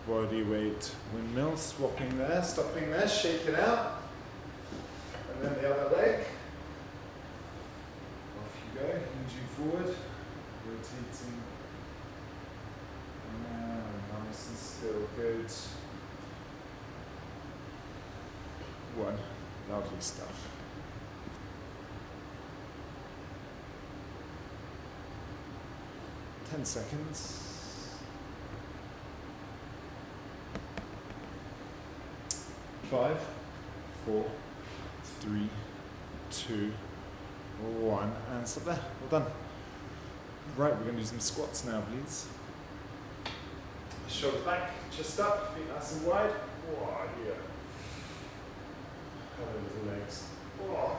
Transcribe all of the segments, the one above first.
body weight windmill, swapping there, stopping there, shake it out. And then the other leg. Off you go, hinging forward, rotating. Nice and still, good. One, lovely stuff. Ten seconds. 5, 4, 3, 2, 1, and stop there. Well done. Right, we're going to do some squats now, please. Shoulders back, chest up, feet nice and wide. Whoa, yeah. Hello, little legs. Whoa.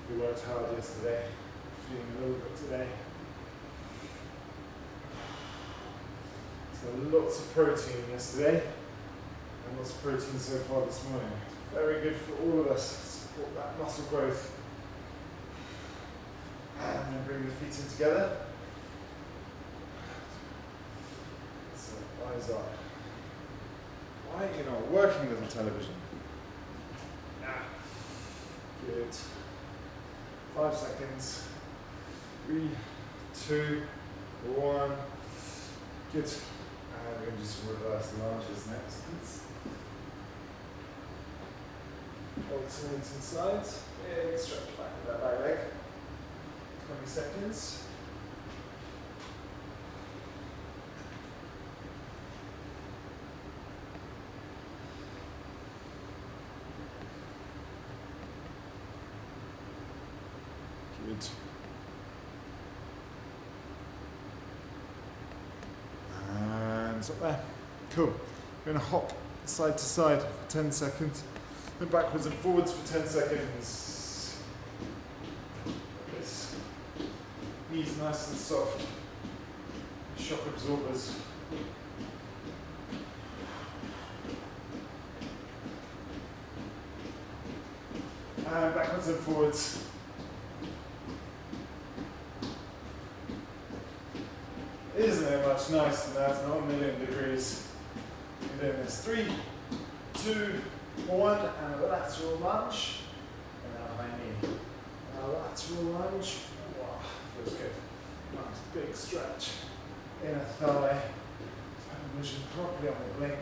We worked hard yesterday. Feeling a little bit today. So lots of protein yesterday. And lots of protein so far this morning. Very good for all of us. Support that muscle growth. And then bring the feet in together. So eyes up. Why are you not working, little television? Good. 5 seconds. 3, 2, 1. Good. And we're going to do some reverse lunges next, please. Alternating sides. Big stretch back with that right leg. 20 seconds. Good. And stop there. Cool. We're going to hop side to side for 10 seconds. Then backwards and forwards for 10 seconds. Like this. Knees nice and soft. Shock absorbers. And backwards and forwards. Isn't it much nicer than that? Not a million degrees. You're doing this. 3, 2, 1, and a lateral lunge. And now high knee. And a lateral lunge. Wow, feels good. Nice big stretch. Inner thigh. Have vision properly on the blink.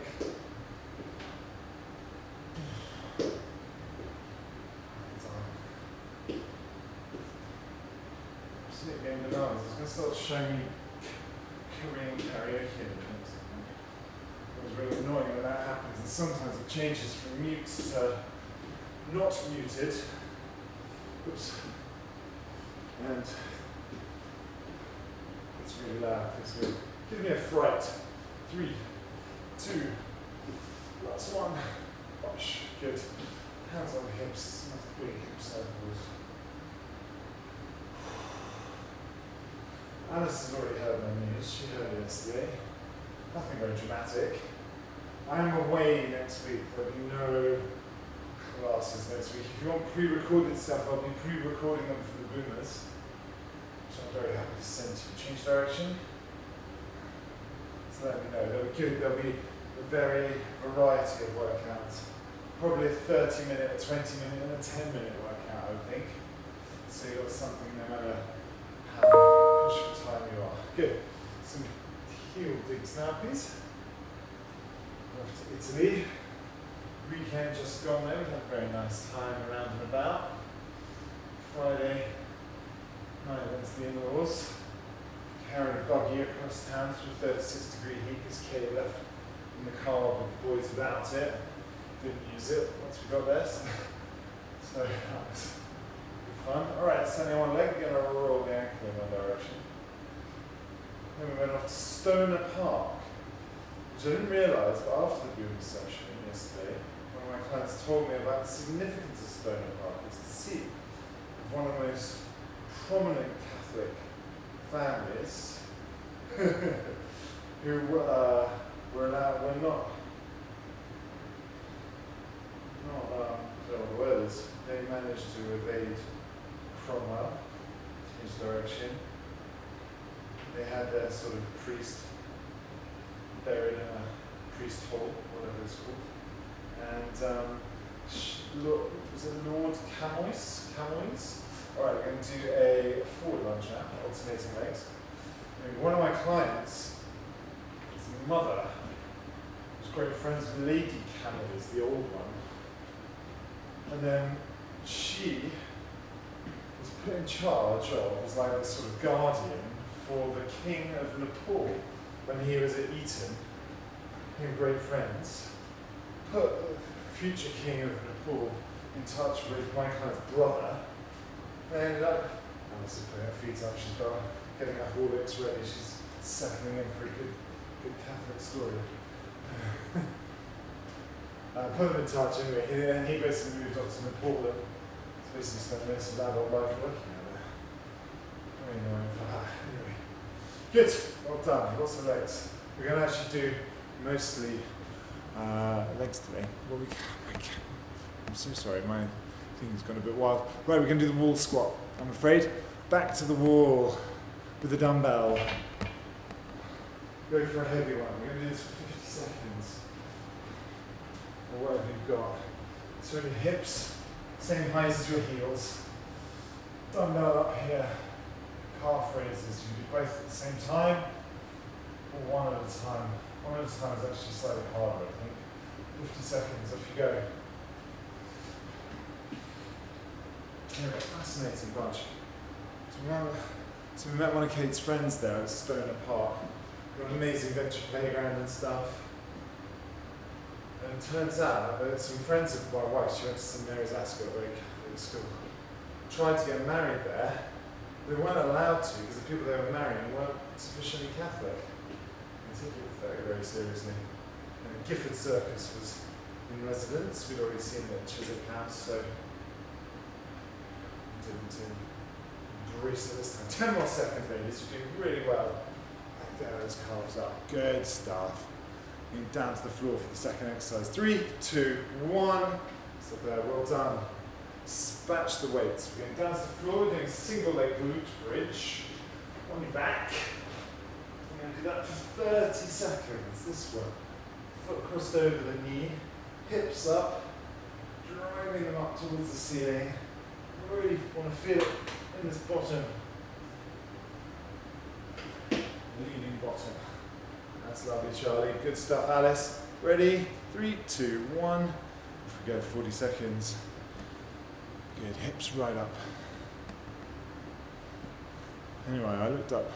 Absolutely going bananas. It's going to start showing me Korean karaoke in a minute. It was really annoying when that happens, and sometimes it changes from mute to not muted. Oops. And it's really loud. It's really, give me a fright. 3, 2, last one. Gosh, good. Hands on the hips. Nice big hip circles. Alice has already heard my news. She heard it yesterday. Nothing very dramatic. I am away next week. There'll be no classes next week. If you want pre-recorded stuff, I'll be pre-recording them for the boomers, which I'm very happy to send to you. Change direction. So let me know. They'll be good. There'll be a variety of workouts. Probably a 30-minute, a 20-minute, and a 10-minute workout, I would think. So you've got something no matter how much for time you are. Good. Some heel digs now, please. Off to Italy. Weekend just gone there. We had a very nice time around and about. Friday night went to the in-laws. Carried a buggy across town through 36-degree heat because Kay left in the car with the boys without it. Didn't use it once we got there. So that was fun. Alright, standing on one leg, we're going to roll the ankle in one direction. Then we went off to Stoner Park, which I didn't realise, but after the boom session yesterday, one of my clients told me about the significance of Stoner Park. It's the seat of one of the most prominent Catholic families who were not, I don't know what the word is. They managed to evade Cromwell, change direction. They had their sort of priest buried in a priest hole, whatever it's called. And was it Lord Camoys? Alright, we're going to do a forward lunge now, alternating legs. One of my clients, his mother, was great friends with Lady Camoys, the old one. And then she was put in charge of, as like this sort of guardian for the King of Nepal when he was at Eton. They were great friends. Put the future King of Nepal in touch with my client's brother. They ended up, Alice is putting her feet up, she's got getting her Horlicks ready, she's settling in for a good Catholic story. Put them in touch anyway, and he basically moved up to Nepal and basically spent most of his adult life working out there. Very annoying for her. Anyway, good, well done, lots of legs. We're going to actually do mostly legs today. Well, I'm so sorry, my thing's gone a bit wild. Right, we're going to do the wall squat, I'm afraid. Back to the wall with the dumbbell. Go for a heavy one. We're going to do this for 50 seconds. Or whatever you've got. So your hips, same height as your heels. Dumbbell up here. Calf raises. You do both at the same time or one at a time. One at a time is actually slightly harder, I think. 50 seconds, off you go. Yeah, fascinating bunch. So we met one of Kate's friends there at Stoner Park. Got an amazing venture playground and stuff. And it turns out that some friends of my wife, she went to St Mary's Ascot, very Catholic school, tried to get married there. They weren't allowed to because the people they were marrying weren't sufficiently Catholic. They took it very, very seriously. And Gifford Circus was in residence. We'd already seen it at Chiswick House, so didn't embrace it this time. 10 more seconds, ladies. You're doing really well. Back there, those calves up. Good stuff. Going down to the floor for the second exercise. 3, 2, 1. So there, well done. Spatch the weights. We're going down to the floor, we're doing a single leg glute bridge. On your back. We're going to do that for 30 seconds. This one. Foot crossed over the knee. Hips up. Driving them up towards the ceiling. Really want to feel it in this bottom. Leaning bottom. That's lovely, Charlie. Good stuff, Alice. Ready? 3, 2, 1. If we go 40 seconds. Good, hips right up. Anyway, I looked up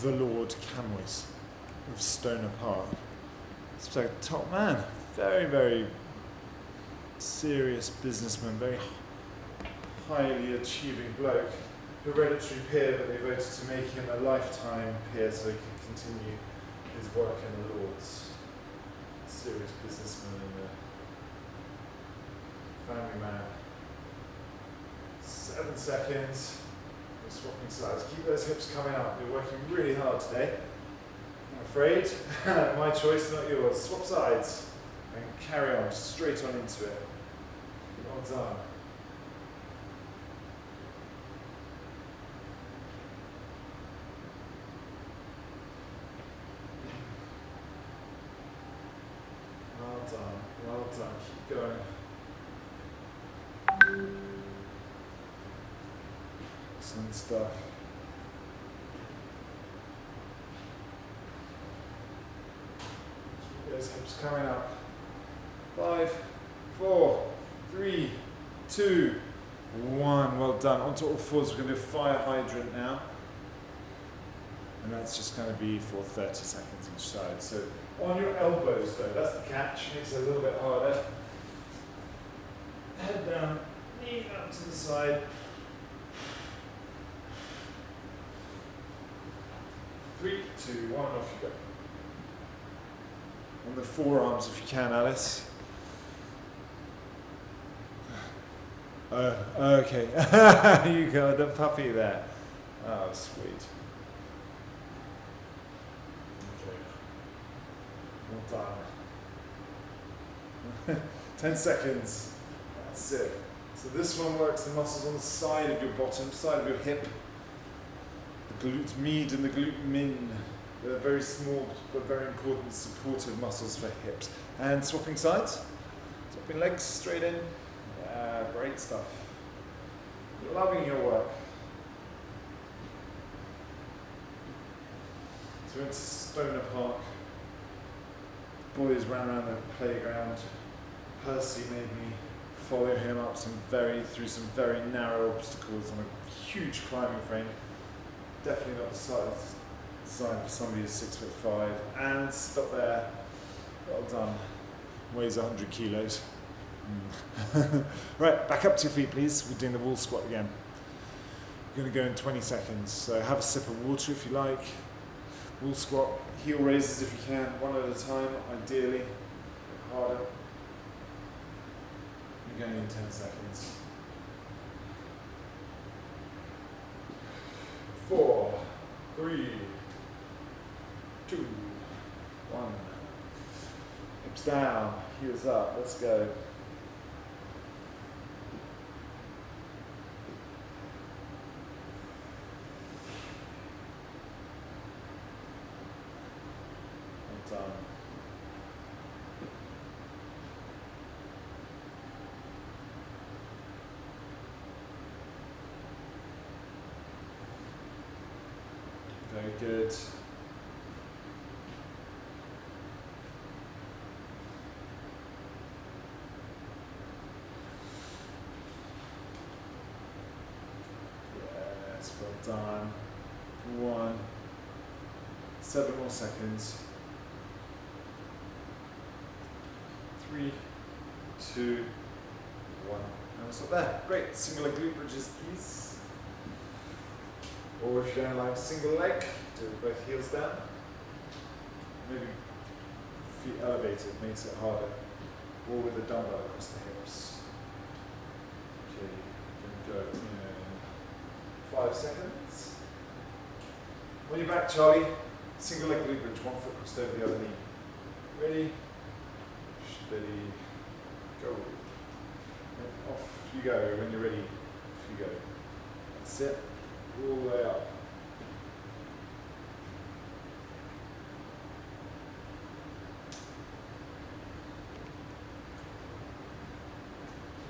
the Lord Camoys of Stoner Park. It's like top man. Very, very serious businessman. Very highly achieving bloke. Hereditary peer, but they voted to make him a lifetime peer so he can continue his work in the Lords. Serious businessman and a family man. 7 seconds. We're swapping sides. Keep those hips coming up. You're working really hard today. I'm afraid. My choice, not yours. Swap sides and carry on, just straight on into it. Well done. Well done, keep going. Excellent stuff. Keep those hips coming up. 5, 4, 3, 2, 1. Well done. Onto all fours, we're going to do a fire hydrant now. And that's just going to be for 30 seconds each side. So on your elbows though, that's the catch, makes it a little bit harder. Head down, knee up to the side. 3, 2, 1, off you go. On the forearms if you can, Alice. Okay. You got the puppy there. Oh, sweet. Well done. 10 seconds. That's it. So this one works the muscles on the side of your bottom, side of your hip. The glute med and the glute min. They're very small but very important supportive muscles for hips. And swapping sides, swapping legs straight in. Yeah, great stuff. Loving your work. So we went to Stoner Park. Boys ran around the playground. Percy made me follow him up through some very narrow obstacles on a huge climbing frame. Definitely not the size designed for somebody who's 6'5", and stop there. Well done. Weighs 100 kilos. Right, back up to your feet, please. We're doing the wall squat again. We're going to go in 20 seconds. So have a sip of water if you like. Wall squat, heel raises if you can, one at a time, ideally. Harder. You're going in 10 seconds. 4, 3, 2, 1. Hips down, heels up. Let's go. Well done. Very good. Yes, well done. 1. 7 more seconds. 3, 2, 1. And we'll stop there. Great. Single leg glute bridges, please. Or if you don't like single leg, do it with both heels down. Maybe feet elevated makes it harder. Or with a dumbbell across the hips. Okay, you can go in 5 seconds. On your back, Charlie. Single leg glute bridge, 1 foot crossed over the other knee. Ready? Steady. Go. And off you go when you're ready. Off you go. That's it. All the way up.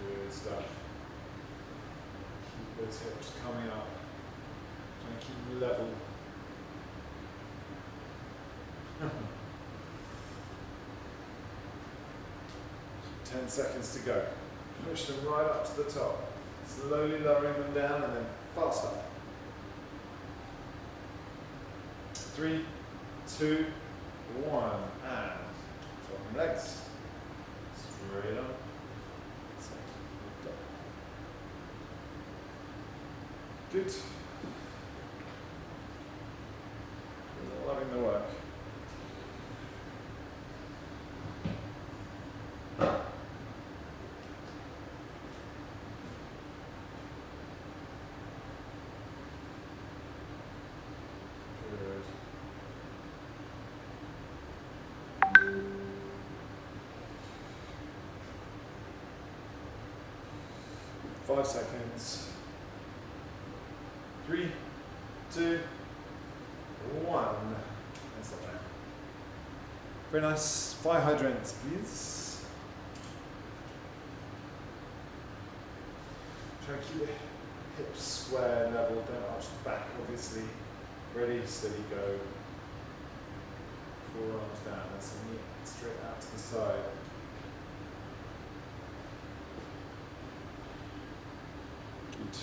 Good stuff. Keep those hips coming up. Try and keep them level. 10 seconds to go. Push them right up to the top. Slowly lowering them down and then fast up. 3, 2, 1, and swap legs. Straight up. Good. Loving the work. Good. 5 seconds. 3, 2, 1. And stop there. Very nice. 5 hydrants, please. Try to keep the hips square, level, don't arch the back, obviously. Ready, steady, go. Forearms down, that's the knee straight out to the side. Good.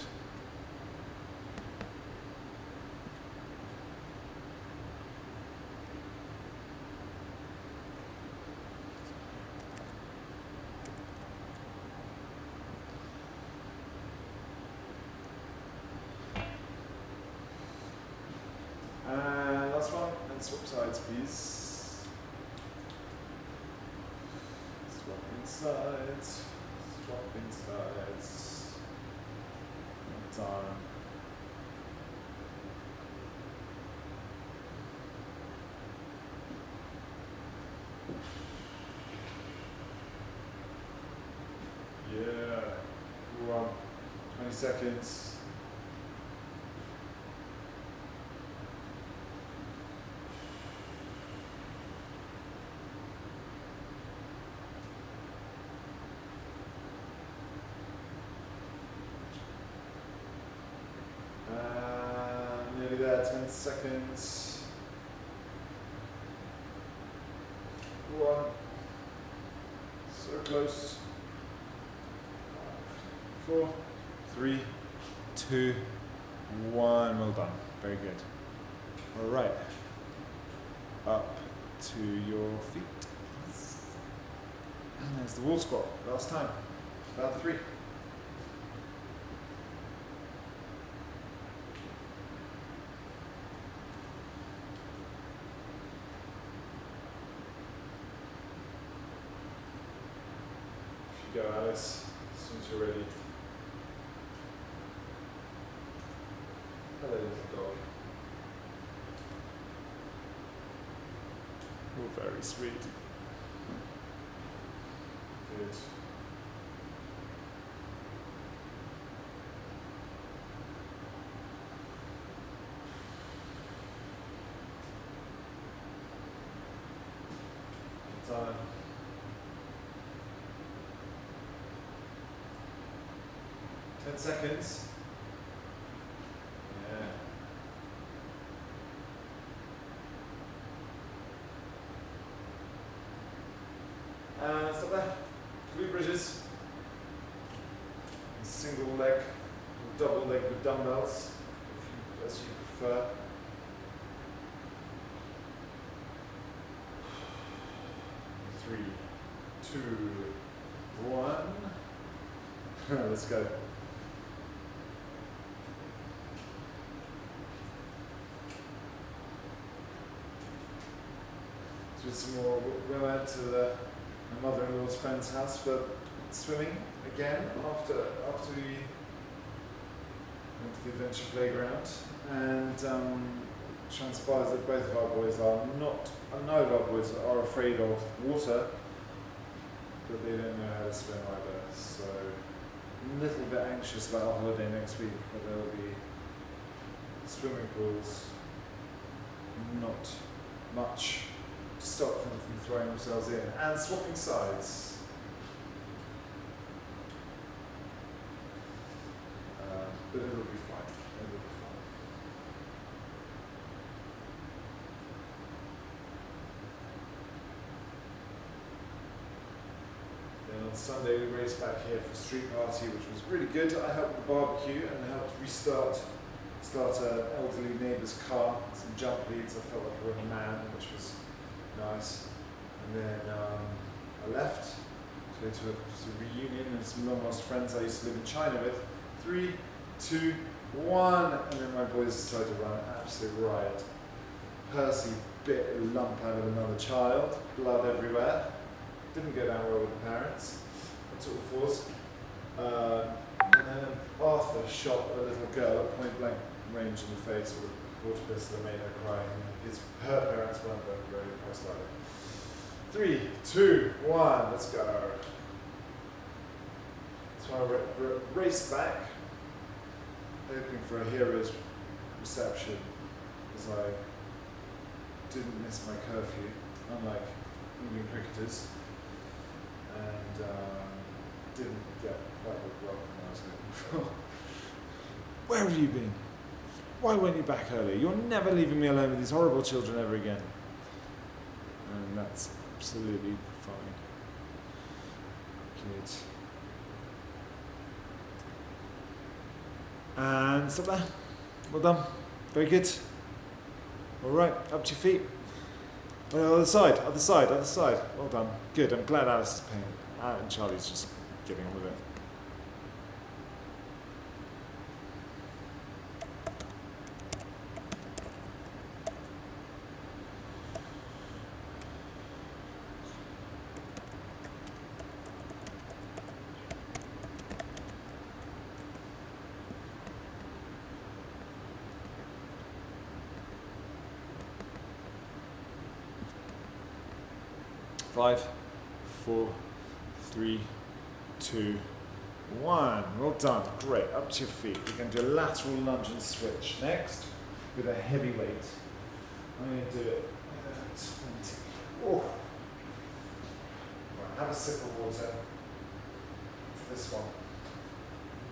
And last one, and swap sides, please. Swapping sides, swapping sides. One time. Yeah, go on. 20 seconds. there, 10 seconds. 1. So close. 5, 4, 3, 2, 1. Well done. Very good. All right. Up to your feet. And there's the wall squat. Last time. About 3. Go, Alice, as soon as you're ready. Hello, little dog. Oh, very sweet. Good. Time. 10 seconds. Yeah. And stop there. 3 bridges. Single leg, double leg with dumbbells, as you prefer. 3, 2, 1. Let's go. So some more. We went to my mother-in-law's friend's house for swimming again after we went to the adventure playground, and transpires that both of our boys are not. Neither of our boys are afraid of water, but they don't know how to swim either. So a little bit anxious about our holiday next week, but there will be swimming pools. Not much to stop them from throwing themselves in, and swapping sides. But it'll be fine. It'll be fine. Then on Sunday we raced back here for a street party, which was really good. I helped with the barbecue and helped restart an elderly neighbour's car, some jump leads. I felt like a real man, which was nice. And then I left to go to a reunion and some long lost friends I used to live in China with. 3, 2, 1, and then my boys decided to run an absolute riot. Percy bit a lump out of another child, blood everywhere. Didn't go down well with the parents. That's all it was. And then Arthur shot a little girl at point blank range in the face with a water pistol that made her cry. And her parents weren't very impressed by it. 3, 2, 1, let's go. So I raced back, hoping for a hero's reception, as I didn't miss my curfew, unlike England cricketers, and didn't get quite the welcome I was hoping for. Where have you been? Why weren't you back earlier? You're never leaving me alone with these horrible children ever again. And that's absolutely fine. Good. And stop there. Well done. Very good. All right, up to your feet. Other side, other side, other side. Well done. Good. I'm glad Alice is paying. And Charlie's just getting on with it. Five, 4, 3, 2, 1. Well done. Great. Up to your feet. We're going to do a lateral lunge and switch next with a heavy weight. I'm going to do it with a 20. Oh. Right, have a sip of water. It's this one.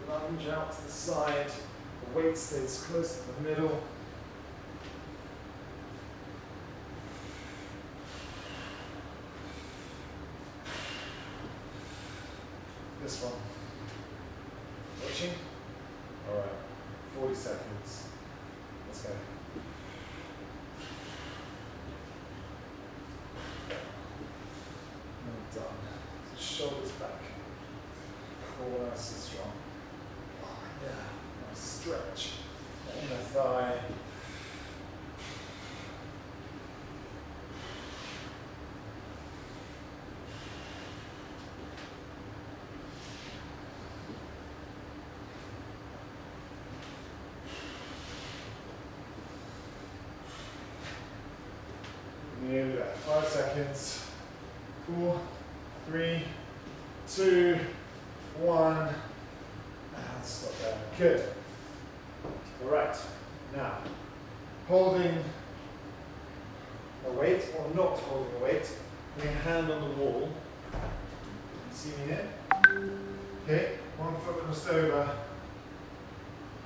Lunge out to the side. The weight stays close to the middle. this one. Watching? Alright, 40 seconds. Let's go. Well done. Shoulders back. Core nice and strong. Oh, yeah, nice stretch. Inner thigh. Nearly there. 5 seconds. 4, 3, 2, 1. And stop there. Good. All right. Now, holding a weight or not holding a weight, putting a hand on the wall. You see me here? Okay. 1 foot crossed over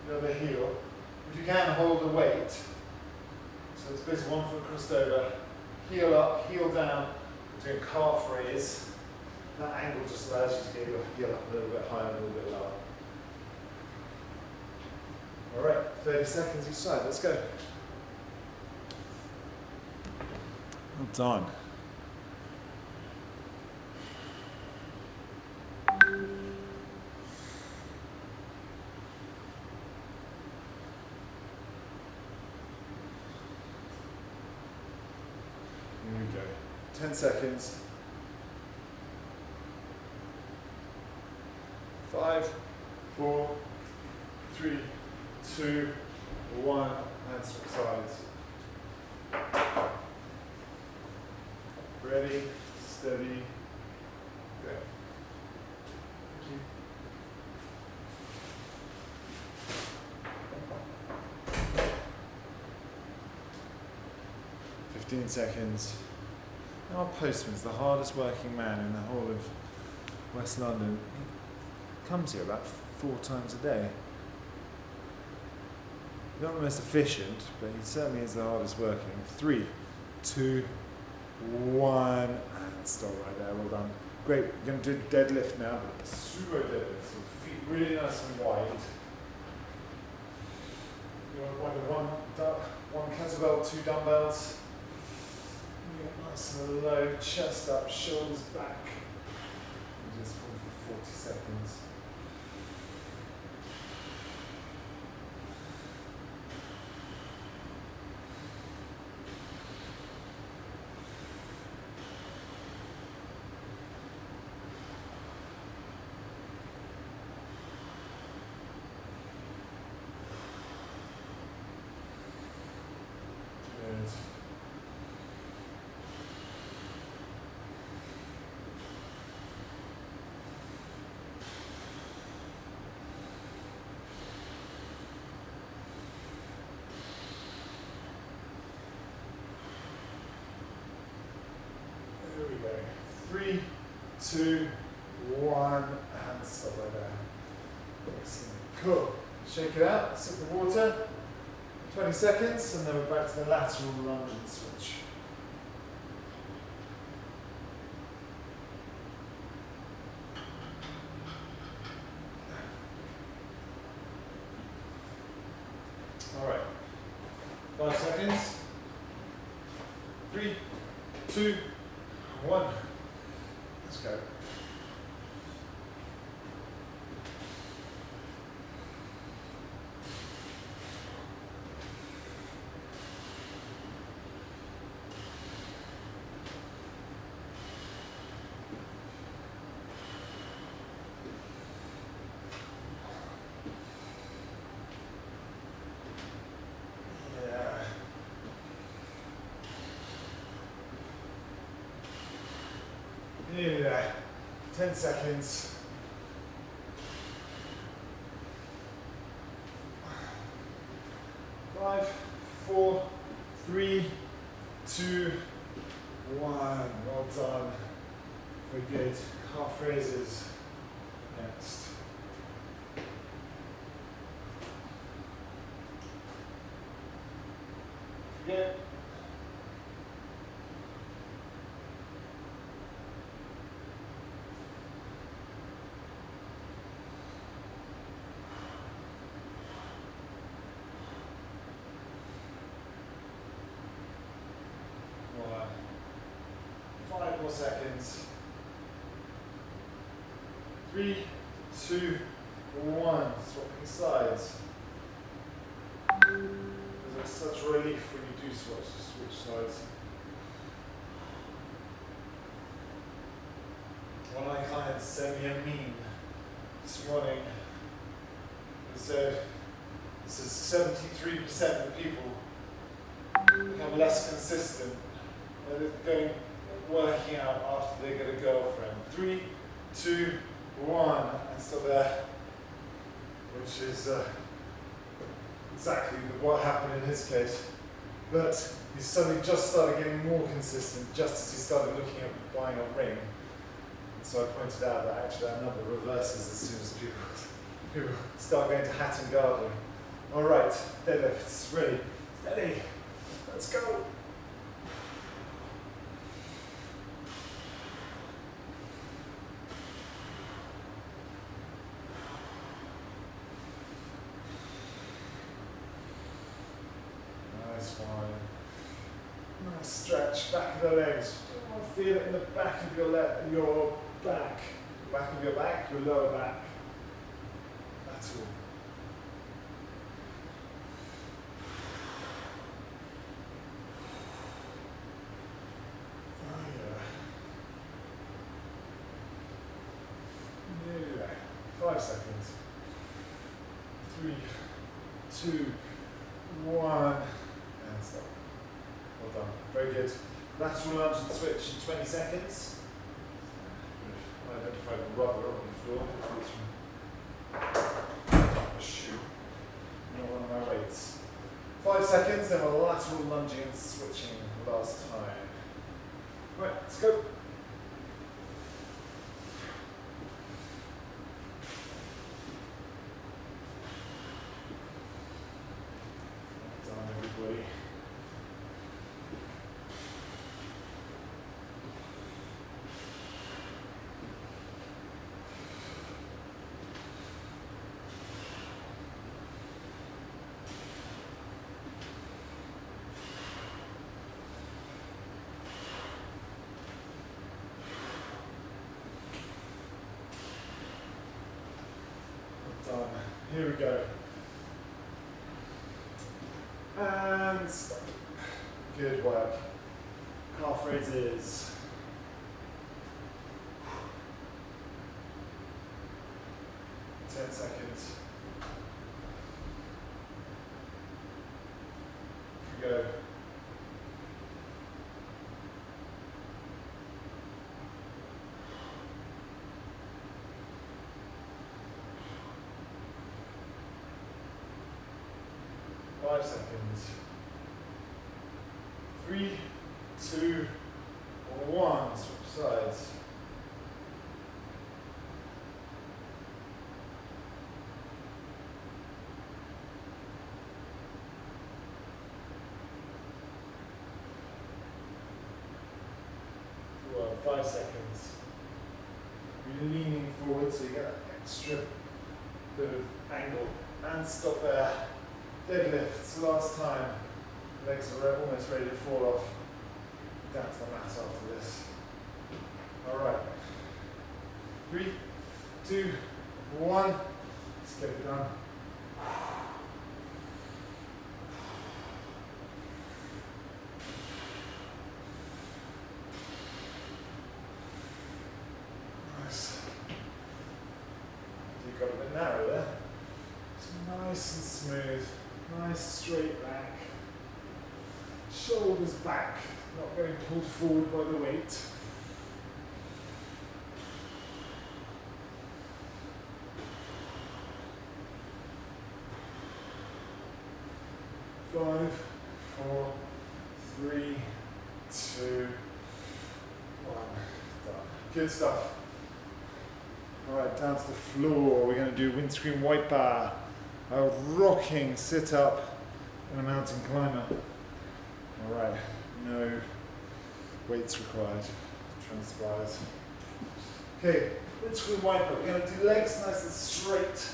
the other heel. If you can, hold the weight. So it's basically 1 foot crossed over, heel up, heel down, doing calf raise. That angle just allows you to get your heel up a little bit higher, a little bit lower. All right, 30 seconds each side. Let's go. Well done. Here we go. 10 seconds. 5, 4, 3, 2, 1, and switch sides. Ready, steady, go. Thank you. 15 seconds. Our postman's the hardest working man in the whole of West London. He comes here about 4 times a day. Not the most efficient, but he certainly is the hardest working. 3, 2, 1, and stop right there. Well done. Great. We're going to do deadlift now, but sumo deadlift. So feet really nice and wide. You want one kettlebell, 2 dumbbells. Nice and low, chest up, shoulders back. And just hold for 40 seconds. Good. There we go. 3, 2, 1, and stop right there. Excellent. Cool. Shake it out, sip the water. 20 seconds, and then we're back to the lateral lunge and switch. All right. 5 seconds. 3, 2, 1. Let's go. Yeah. Nearly there. 10 seconds. 5, 4, 3, 2, 1. Well done. Very good. Calf raises. Next. Good. more seconds. 3, 2, 1. Swapping sides. There's such relief when you do switch sides. One of my clients sent me a meme this morning and said, this is 73% of people become less consistent at working out after they get a girlfriend. 3, 2, 1, and stop there, which is exactly what happened in his case. But he suddenly just started getting more consistent just as he started looking at buying a ring. And so I pointed out that actually that number reverses as soon as people start going to Hatton Garden. All right, deadlifts, ready, steady, let's go. Nice one. Nice stretch, back of the legs. You want to feel it in the back of your back, back of your back, your lower back. That's all. Yeah. 5 seconds. 3, 2, 1, and stop. Well done. Very good. Lateral lunge and switch in 20 seconds. Identify the rubber on the floor. A shoe, not one of my weights. 5 seconds, then a lateral lunging and switching last time. Right, let's go. Done, everybody. Done. Here we go. And stop. Good work. Calf raises. Ten seconds. Here we go. Five seconds. 3, 2, 1. Switch sides. Well, 5 seconds. You're leaning forward so you get that extra bit of angle. And stop there. Deadlifts, last time. Legs are almost ready to fall off. Down to the mat after this. Alright. 3, 2, 1. Let's get it done. Nice. You got a bit narrow there. So nice and smooth. Nice straight back. Shoulders back, not getting pulled forward by the weight. Five, 4, 3, 2, 1. Done. Good stuff. Alright, down to the floor. We're going to do windscreen wiper. A rocking sit up in a mountain climber. Alright, no weights required. Transpires. Okay, windscreen wiper. We're going to do legs nice and straight.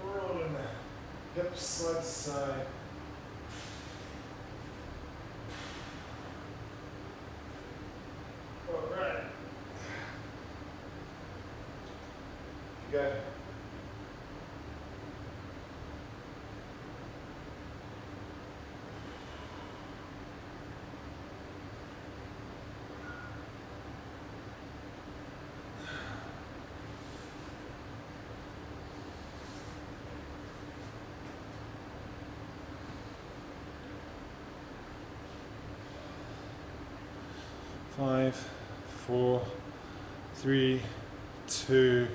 Rolling the hips side to side. go. Five, 4, 3, 2,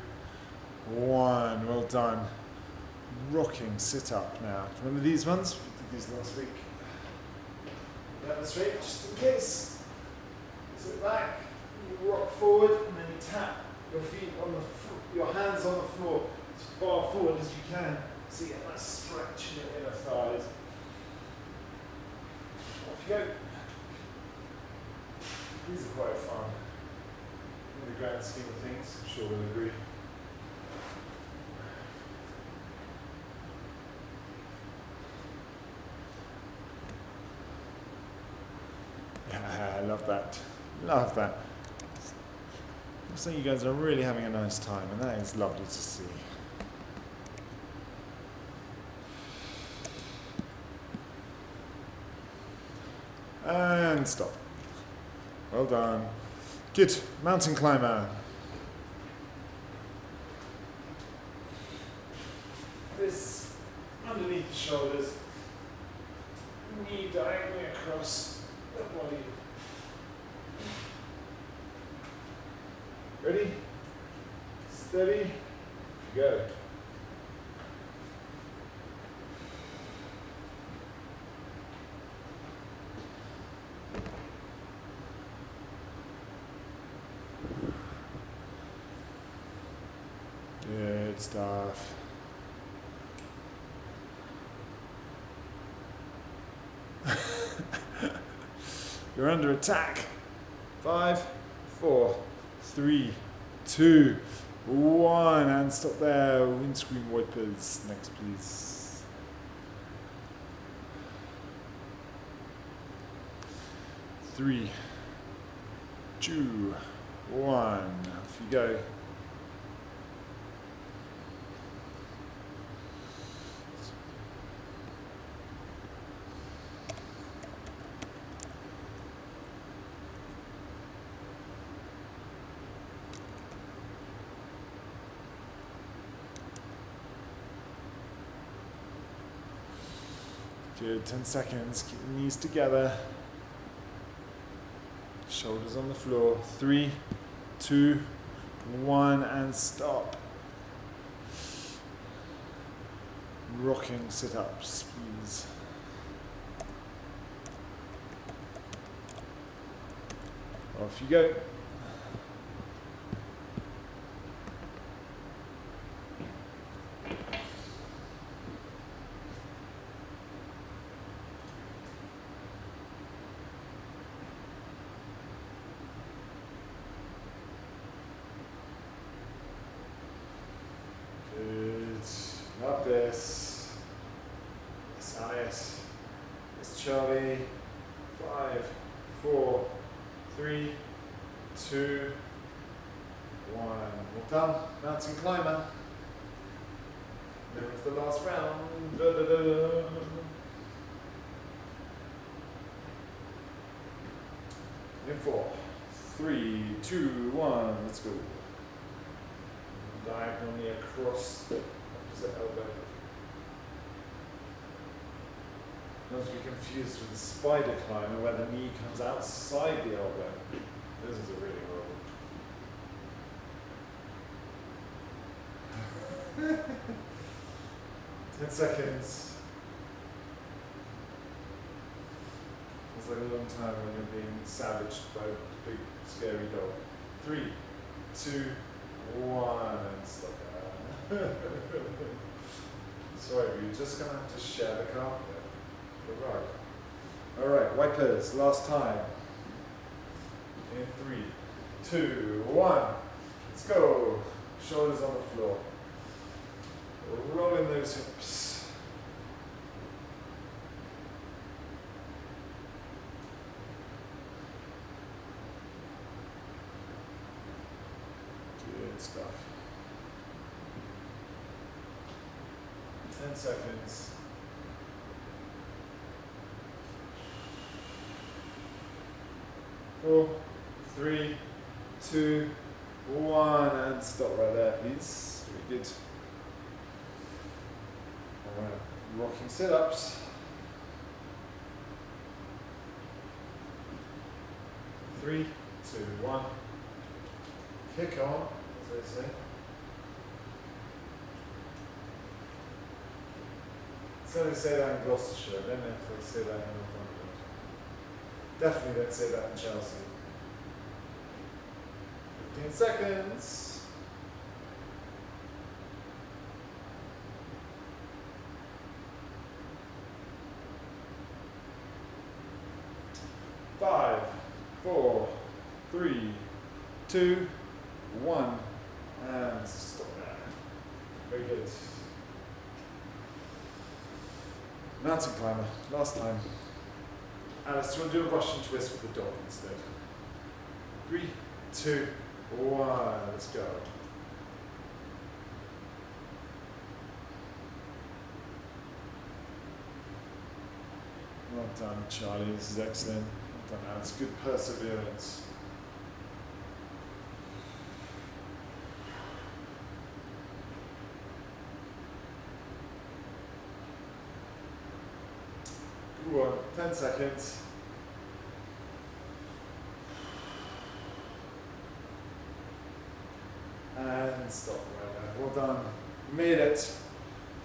1. Well done. Rocking sit up now. Remember these ones? We did these last week. Demonstrate just in case. Sit back, you rock forward, and then you tap your feet on the your hands on the floor as far forward as you can. So you get that stretch in your inner thighs. Off you go. These are quite fun. In the grand scheme of things, I'm sure we'll agree. Yeah, I love that. Love that. Looks like you guys are really having a nice time, and that is lovely to see. And stop. Well done. Good. Mountain climber. This underneath the shoulders, knee diagonally across the body. Ready? Steady. Go. Good stuff. You're under attack. 5, 4, 3, 2, 1, and stop there. Windscreen wipers. Next, please. Three, 2, 1. Off you go. Good, 10 seconds, keep the knees together. Shoulders on the floor. 3, 2, 1, and stop. Rocking sit-ups, please. Off you go. Love this. Yes, Alice. It's Charlie. 5, 4, 3, 2, 1. Well done. Mountain climber. Moving to the last round. Da, da, da, da. In 4, 3, 2, 1. Let's go. Diagonally across the opposite elbow. Not to be confused with the spider climber where the knee comes outside the elbow. This is a really horrible. 10 seconds. It's like a long time when you're being savaged by a big scary dog. 3, 2, 1, and stop there. Sorry, you're just going to have to share the carpet. The rug. Alright, wipers, last time. In 3, 2, 1. Let's go. Shoulders on the floor. Rolling those hips. Good stuff. 10 seconds. 4, 3, 2, 1, and stop right there, please. Very good. Alright, rocking sit-ups. 3, 2, 1. Kick on, as they say. So they say that in Gloucestershire, don't they say that in Northumberland? Definitely don't say that in Chelsea. 15 seconds. 5, 4, 3, 2, 1, and stop there. Very good. Mountain climber, last time. Alice, do you want to do a Russian twist with the dog instead? 3, 2, 1, let's go. Well done, Charlie, this is excellent. Well done, Alice, good perseverance. Good one, 10 seconds. And stop right there. Well done. You made it.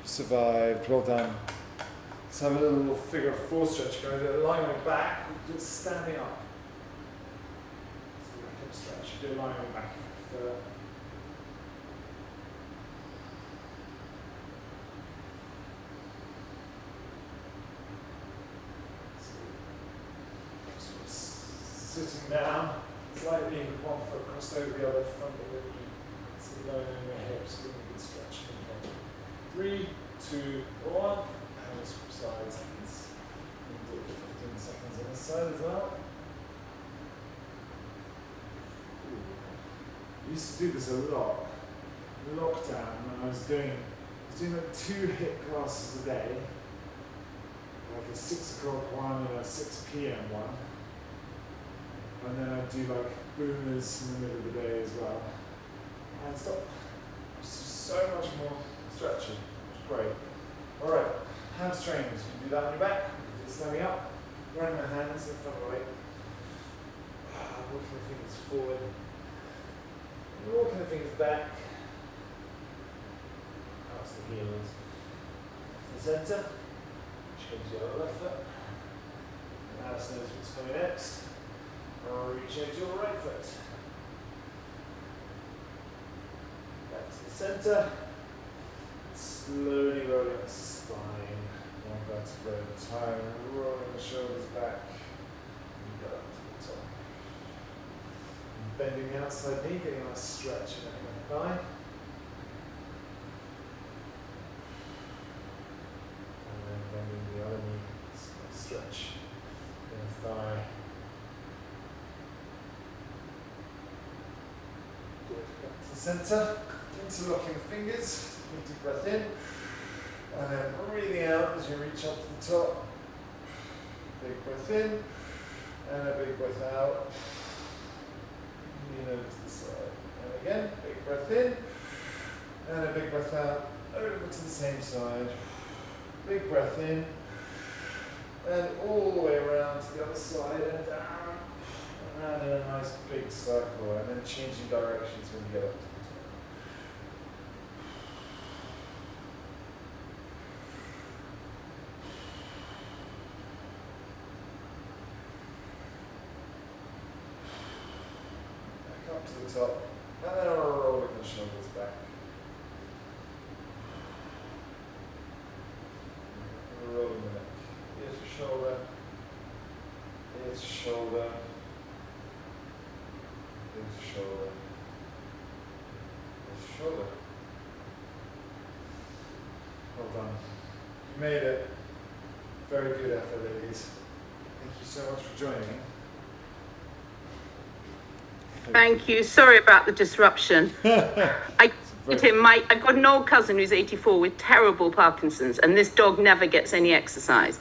You survived. Well done. Let's have a little figure 4 stretch going. Lying on your back, just standing up. So a hip stretch. You do lying on your back. Sitting down, slightly one foot crossed over the other, front of the knee. So lowering the hips, giving a good stretch in here. 3, 2, 1, and we'll switch sides. And do it for 15 seconds on this side as well. I used to do this a lot. Lockdown, when I was doing like 2 HIIT classes a day, like a 6 o'clock one and a 6 p.m. one. And then I'd do like boomers in the middle of the day as well. And stop. It's just so much more stretchy. It's great. Alright, hamstrings. You can do that on your back. Just standing up. Running the hands in front of the leg. Walking the fingers forward. Walking the fingers back. Past the heels. To the centre. Change your left foot. And Alice knows what's coming next. Reach out your right foot. Back to the centre. Slowly rolling the spine. One vertebra at a time. Rolling the shoulders back. And go up to the top. And bending the outside knee, getting a nice stretch in that thigh. And then bending the other knee. Stretch in the thigh. Back to the centre, interlocking the fingers, take a deep breath in, and then breathing out as you reach up to the top. Big breath in, and a big breath out. Lean over to the side. And again, big breath in, and a big breath out, over to the same side. Big breath in, and all the way around to the other side, and down. And in a nice big circle, and then changing directions when you get up to the top. Back up to the top, and then rolling the shoulders back. Rolling the neck. Here's your shoulder. Here's your shoulder. Into shoulder. Into shoulder. Well done. You made it. Very good effort, ladies. Thank you so much for joining. Thank you. Sorry about the disruption. I've got an old cousin who's 84 with terrible Parkinson's, and this dog never gets any exercise.